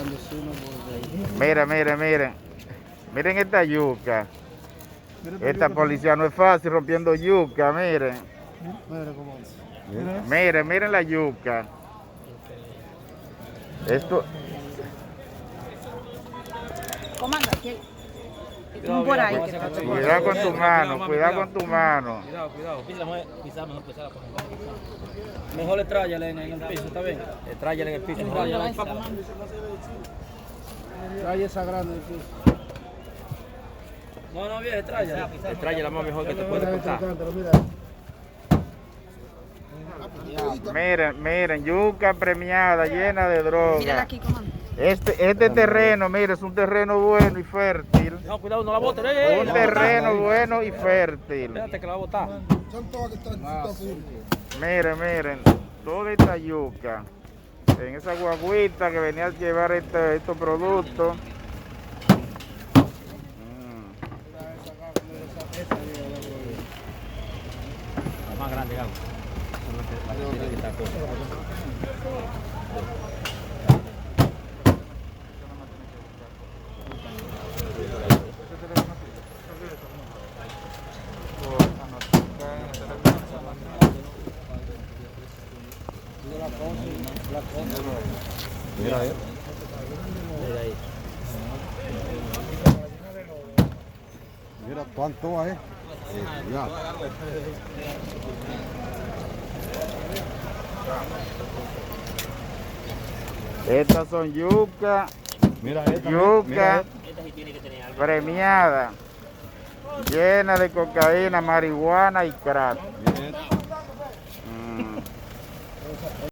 dándose uno por Mira, mira, miren. Miren esta yuca. Esta policía no es fácil rompiendo yuca, miren. Mira cómo es. Miren, miren la yuca. Esto, Comanda, que por ahí. cuidado con tu mano, cuidado con tu mano. Cuidado. Quizás mejor que sea la Mejor le tráyale en el piso, ¿está bien? Le tráyale en el piso. Trae esa grande aquí. No, viejo, tráyale. Le tráyale más mejor que te puede costar. Miren, miren, yuca premiada, llena de Mírala droga. aquí, comanda. Este terreno, mire, es un terreno bueno y fértil. No, cuidado, no la botes. Un terreno bueno y fértil. Espérate que la va a botar. Miren, miren, toda esta yuca. En esa guaguita que venía a llevar estos productos. La más grande, Gabo. Mira ahí. Mira ahí. Mira cuánto es. Ya. Estas son yuca, Mira esta. yuca Mira Esta sí tiene que tener algo. premiada, llena de cocaína, marihuana y crack.